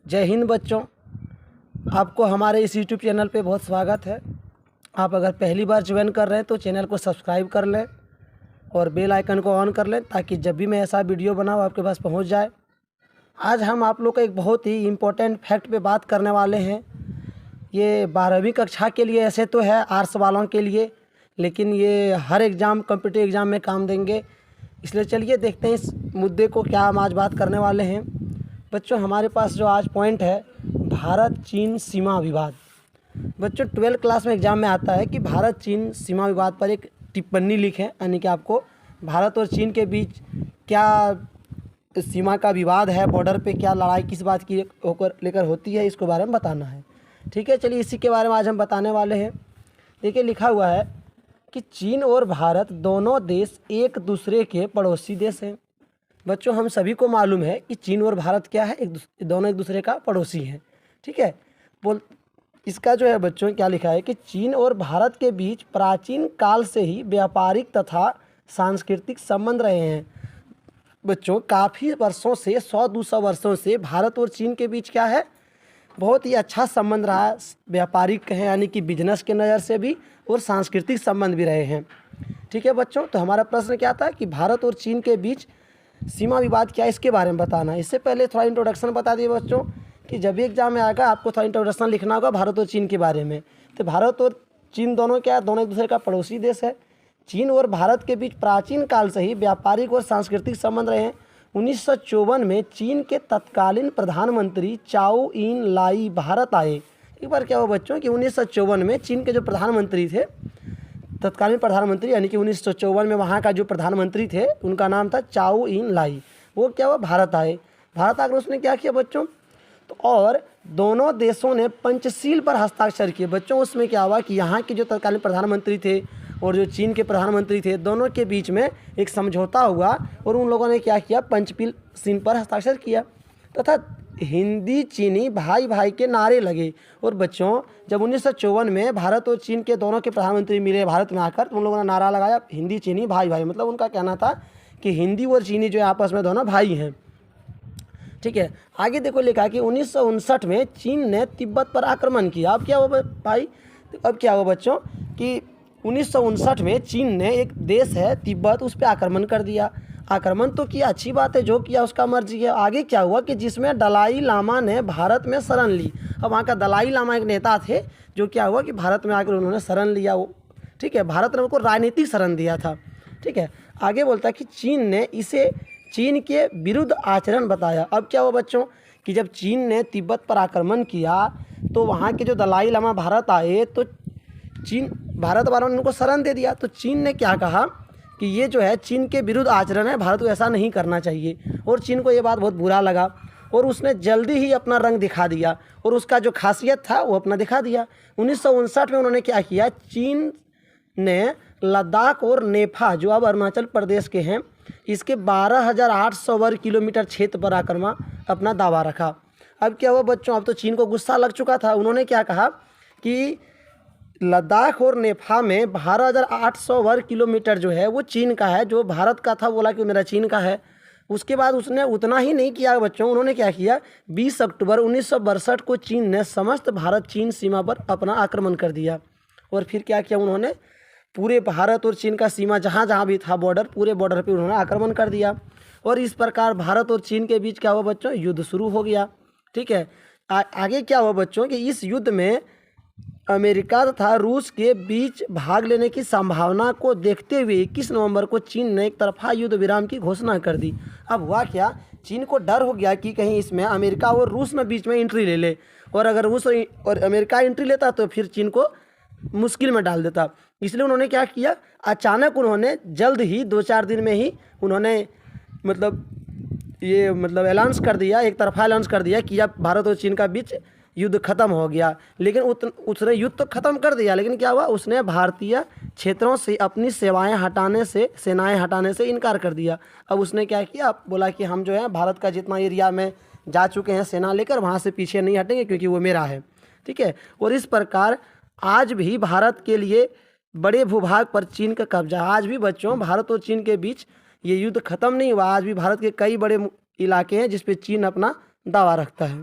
जय हिंद बच्चों, आपको हमारे इस यूट्यूब चैनल पे बहुत स्वागत है। आप अगर पहली बार ज्वाइन कर रहे हैं तो चैनल को सब्सक्राइब कर लें और बेल आइकन को ऑन कर लें ताकि जब भी मैं ऐसा वीडियो बनाऊँ आपके पास पहुंच जाए। आज हम आप लोग का एक बहुत ही इम्पोर्टेंट फैक्ट पे बात करने वाले हैं। ये 12वीं कक्षा के लिए ऐसे तो है, आर्ट्स वालों के लिए, लेकिन ये हर एग्ज़ाम कॉम्पिटिटिव एग्ज़ाम में काम देंगे। इसलिए चलिए देखते हैं इस मुद्दे को, क्या हम आज बात करने वाले हैं। बच्चों, हमारे पास जो आज पॉइंट है, भारत चीन सीमा विवाद। बच्चों, 12th क्लास में एग्ज़ाम में आता है कि भारत चीन सीमा विवाद पर एक टिप्पणी लिखें, यानी कि आपको भारत और चीन के बीच क्या सीमा का विवाद है, बॉर्डर पे क्या लड़ाई किस बात की लेकर होती है, इसके बारे में बताना है। ठीक है, चलिए इसी के बारे में आज हम बताने वाले हैं। देखिए, लिखा हुआ है कि चीन और भारत दोनों देश एक दूसरे के पड़ोसी देश हैं। बच्चों, हम सभी को मालूम है कि चीन और भारत क्या है, दोनों एक दूसरे का पड़ोसी हैं। ठीक है, इसका जो है बच्चों क्या लिखा है कि चीन और भारत के बीच प्राचीन काल से ही व्यापारिक तथा सांस्कृतिक संबंध रहे हैं। बच्चों, काफ़ी वर्षों से 100-200 वर्षों से भारत और चीन के बीच क्या है, बहुत ही अच्छा संबंध रहा है। व्यापारिक कहें यानी कि बिजनेस के नज़र से भी, और सांस्कृतिक संबंध भी रहे हैं। ठीक है बच्चों, तो हमारा प्रश्न क्या था कि भारत और चीन के बीच सीमा विवाद क्या है, इसके बारे में बताना है। इससे पहले थोड़ा इंट्रोडक्शन बता दिए बच्चों कि जब भी एग्जाम में आएगा आपको थोड़ा इंट्रोडक्शन लिखना होगा भारत और चीन के बारे में। तो भारत और चीन दोनों क्या है, दोनों एक दूसरे का पड़ोसी देश है। चीन और भारत के बीच प्राचीन काल से ही व्यापारिक और सांस्कृतिक संबंध रहे हैं। 1954 में चीन के तत्कालीन प्रधानमंत्री चाओ इन लाई भारत आए। एक बार क्या हुआ बच्चों कि 1954 में चीन के जो प्रधानमंत्री थे, तत्कालीन प्रधानमंत्री यानी कि 1954 में वहाँ का जो प्रधानमंत्री थे उनका नाम था चाओ इन लाई, वो क्या हुआ, भारत आए। भारत आकर उसने क्या किया बच्चों, तो और दोनों देशों ने पंचशील पर हस्ताक्षर किए। बच्चों, उसमें क्या हुआ कि यहाँ के जो तत्कालीन प्रधानमंत्री थे और जो चीन के प्रधानमंत्री थे, दोनों के बीच में एक समझौता हुआ और उन लोगों ने क्या किया, पंचशील पर हस्ताक्षर किया तथा हिंदी चीनी भाई भाई के नारे लगे। और बच्चों, जब 1954 में भारत और चीन के दोनों के प्रधानमंत्री मिले भारत में आकर, तो उन लोगों ने नारा लगाया हिंदी चीनी भाई भाई। मतलब उनका कहना था कि हिंदी और चीनी जो है आपस में दोनों भाई हैं। ठीक है, आगे देखो लिखा कि 1959 में चीन ने तिब्बत पर आक्रमण किया। अब क्या हुआ भाई, अब क्या हुआ बच्चों कि 1959 में चीन ने एक देश है तिब्बत, उस पर आक्रमण कर दिया। आक्रमण तो किया, अच्छी बात है, जो किया उसका मर्जी है। आगे क्या हुआ कि जिसमें दलाई लामा ने भारत में शरण ली। अब वहाँ का दलाई लामा एक नेता थे जो क्या हुआ कि भारत में आकर उन्होंने शरण लिया वो। ठीक है, भारत ने उनको राजनीतिक शरण दिया था। ठीक है, आगे बोलता है कि चीन ने इसे चीन के विरुद्ध आचरण बताया। अब क्या हुआ बच्चों कि जब चीन ने तिब्बत पर आक्रमण किया तो वहाँ के जो दलाई लामा भारत आए तो चीन भारत वालों ने उनको शरण दे दिया। तो चीन ने क्या कहा कि ये जो है चीन के विरुद्ध आचरण है, भारत को ऐसा नहीं करना चाहिए। और चीन को ये बात बहुत बुरा लगा और उसने जल्दी ही अपना रंग दिखा दिया और उसका जो खासियत था वो अपना दिखा दिया। 1959 में उन्होंने क्या किया, चीन ने लद्दाख और नेफा जो अब अरुणाचल प्रदेश के हैं, इसके 12,800 वर्ग किलोमीटर क्षेत्र पर आक्रमण अपना दावा रखा। अब क्या हुआ बच्चों, अब तो चीन को गुस्सा लग चुका था। उन्होंने क्या कहा कि लद्दाख और नेफा में 12,800 वर्ग किलोमीटर जो है वो चीन का है, जो भारत का था बोला कि मेरा चीन का है। उसके बाद उसने उतना ही नहीं किया बच्चों, उन्होंने क्या किया, 20 अक्टूबर 1962 को चीन ने समस्त भारत चीन सीमा पर अपना आक्रमण कर दिया। और फिर क्या किया, उन्होंने पूरे भारत और चीन का सीमा जहाँ जहाँ भी था बॉर्डर, पूरे बॉर्डर पर उन्होंने आक्रमण कर दिया। और इस प्रकार भारत और चीन के बीच क्या हुआ बच्चों, युद्ध शुरू हो गया। ठीक है, आगे क्या हुआ बच्चों कि इस युद्ध में अमेरिका तथा रूस के बीच भाग लेने की संभावना को देखते हुए 21 नवंबर को चीन ने एक तरफा युद्ध विराम की घोषणा कर दी। अब हुआ क्या, चीन को डर हो गया कि कहीं इसमें अमेरिका और रूस में बीच में एंट्री ले ले, और अगर रूस और अमेरिका एंट्री लेता तो फिर चीन को मुश्किल में डाल देता। इसलिए उन्होंने क्या किया, अचानक उन्होंने जल्द ही 2-4 दिन में ही उन्होंने ऐलान कर दिया, एक तरफा ऐलान कर दिया कि अब भारत और चीन का बीच युद्ध खत्म हो गया। लेकिन उसने युद्ध तो खत्म कर दिया, लेकिन क्या हुआ, उसने भारतीय क्षेत्रों से अपनी सेनाएं हटाने से इनकार कर दिया। अब उसने क्या किया, बोला कि हम जो है भारत का जितना एरिया में जा चुके हैं सेना लेकर, वहाँ से पीछे नहीं हटेंगे क्योंकि वो मेरा है। ठीक है, और इस प्रकार आज भी भारत के लिए बड़े भूभाग पर चीन का कब्जा। आज भी बच्चों भारत और चीन के बीच ये युद्ध खत्म नहीं हुआ। आज भी भारत के कई बड़े इलाके हैं जिस पे चीन अपना दावा रखता है।